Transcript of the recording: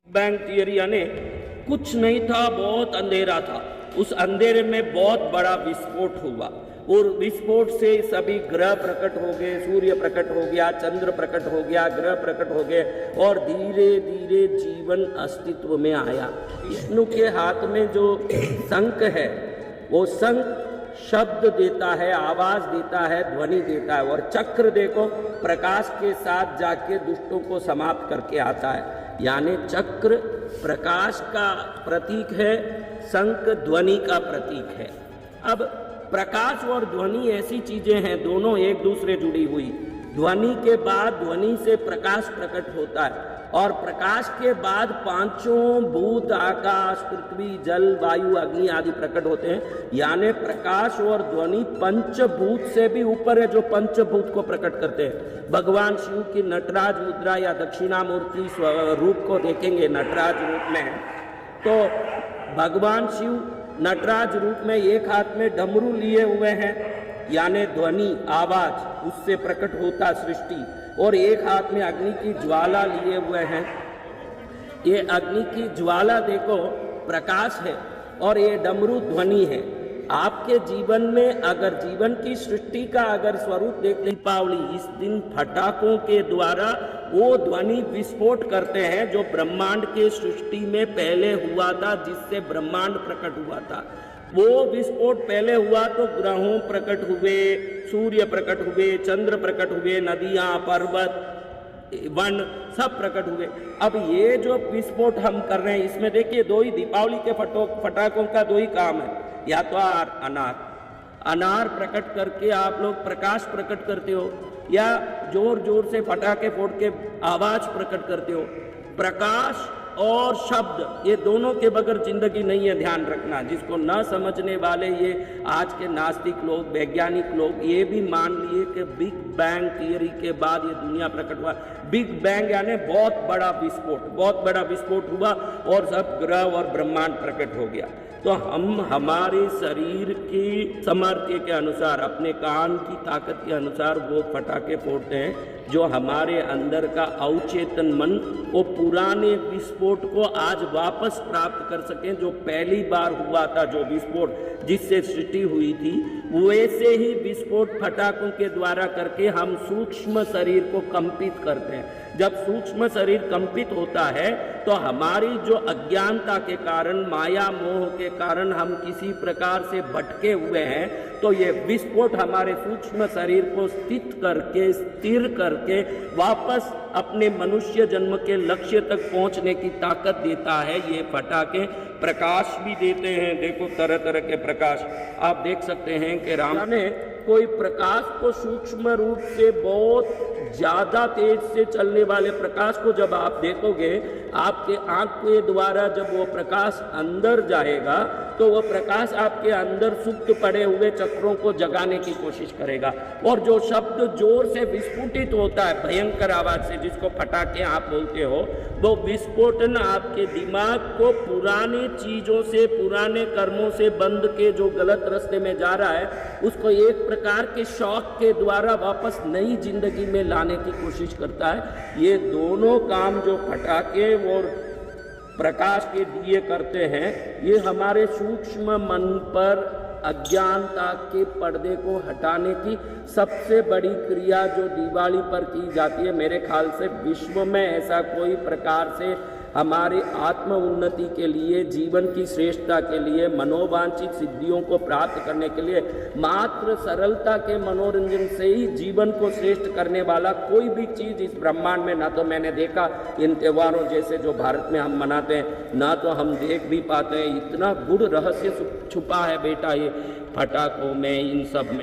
Bang theory यानी कुछ नहीं था, बहुत अंधेरा था। उस अंधेरे में बहुत बड़ा विस्फोट हुआ और विस्फोट से सभी ग्रह प्रकट हो गए, सूर्य प्रकट हो गया, चंद्र प्रकट हो गया, ग्रह प्रकट हो गए और धीरे धीरे जीवन अस्तित्व में आया। विष्णु के हाथ में जो शंख है वो शंख शब्द देता है, आवाज देता है, ध्वनि देता है और चक्र देखो प्रकाश के साथ जाके दुष्टों को समाप्त करके आता है। यानी चक्र प्रकाश का प्रतीक है, शंख ध्वनि का प्रतीक है। अब प्रकाश और ध्वनि ऐसी चीजें हैं, दोनों एक दूसरे जुड़ी हुई। ध्वनि के बाद ध्वनि से प्रकाश प्रकट होता है और प्रकाश के बाद पांचों भूत आकाश, पृथ्वी, जल, वायु, अग्नि आदि प्रकट होते हैं। यानी प्रकाश और ध्वनि पंचभूत से भी ऊपर है, जो पंचभूत को प्रकट करते हैं। भगवान शिव की नटराज मुद्रा या दक्षिणामूर्ति रूप को देखेंगे नटराज रूप में, तो भगवान शिव नटराज रूप में एक हाथ में डमरू लिए हुए हैं, यानी ध्वनि आवाज उससे प्रकट होता सृष्टि, और एक हाथ में अग्नि की ज्वाला लिए हुए हैं। ये अग्नि की ज्वाला देखो प्रकाश है और ये डमरू ध्वनि है। आपके जीवन में अगर जीवन की सृष्टि का अगर स्वरूप देख, दीपावली इस दिन फटाकों के द्वारा वो ध्वनि विस्फोट करते हैं जो ब्रह्मांड के सृष्टि में पहले हुआ था, जिससे ब्रह्मांड प्रकट हुआ था। वो विस्फोट पहले हुआ तो ग्रहों प्रकट हुए, सूर्य प्रकट हुए, चंद्र प्रकट हुए, नदियां, पर्वत, वन सब प्रकट हुए। अब ये जो विस्फोट हम कर रहे हैं इसमें देखिए दो ही दीपावली के फटाकों का दो ही काम है, या तो अनार प्रकट करके आप लोग प्रकाश प्रकट करते हो, या जोर जोर से फटाके फोड़ के आवाज प्रकट करते हो। प्रकाश और शब्द ये दोनों के बगैर जिंदगी नहीं है, ध्यान रखना। जिसको न समझने वाले ये आज के नास्तिक लोग, वैज्ञानिक लोग ये भी मान लिए कि बिग बैंग थियरी के बाद ये दुनिया प्रकट हुआ। बिग बैंग यानी बहुत बड़ा विस्फोट हुआ और सब ग्रह और ब्रह्मांड प्रकट हो गया। तो हम हमारे शरीर की सामर्थ्य के अनुसार, अपने कान की ताकत के अनुसार वो फटाके फोड़ते हैं जो हमारे अंदर का अवचेतन मन वो पुराने विस्फोट को आज वापस प्राप्त कर सकें। जो पहली बार हुआ था, जो विस्फोट जिससे सृष्टि हुई थी, वैसे ही विस्फोट फटाकों के द्वारा करके हम सूक्ष्म शरीर को कंपित करते हैं। जब सूक्ष्म शरीर कंपित होता है तो हमारी जो अज्ञानता के कारण, माया मोह के कारण हम किसी प्रकार से भटके हुए हैं, तो ये विस्फोट हमारे सूक्ष्म शरीर को स्थिर करके वापस अपने मनुष्य जन्म के लक्ष्य तक पहुंचने की ताकत देता है। ये फटाके प्रकाश भी देते हैं, देखो तरह तरह के प्रकाश आप देख सकते हैं कि राम ने कोई प्रकाश को सूक्ष्म रूप से बहुत ज्यादा तेज से चलने वाले प्रकाश को जब आप देखोगे, आपके आंख के द्वारा जब वो प्रकाश अंदर जाएगा तो वो प्रकाश आपके अंदर सुप्त पड़े हुए चक्रों को जगाने की कोशिश करेगा। और जो शब्द जोर से विस्फोटित होता है भयंकर आवाज से, जिसको फटाके आप बोलते हो, वो विस्फोटन आपके दिमाग को पुराने चीजों से, पुराने कर्मों से बंद के जो गलत रास्ते में जा रहा है उसको एक प्रकार के शौक के द्वारा वापस नई जिंदगी में लाने की कोशिश करता है। ये दोनों काम जो फटाके और प्रकाश के दिए करते हैं, ये हमारे सूक्ष्म मन पर अज्ञानता के पर्दे को हटाने की सबसे बड़ी क्रिया जो दिवाली पर की जाती है। मेरे ख्याल से विश्व में ऐसा कोई प्रकार से हमारी आत्म उन्नति के लिए, जीवन की श्रेष्ठता के लिए, मनोवांछित सिद्धियों को प्राप्त करने के लिए मात्र सरलता के मनोरंजन से ही जीवन को श्रेष्ठ करने वाला कोई भी चीज इस ब्रह्मांड में ना तो मैंने देखा। इन त्योहारों जैसे जो भारत में हम मनाते हैं ना तो हम देख भी पाते हैं। इतना गूढ़ रहस्य छुपा है बेटा ये फटाकों में, इन सब में।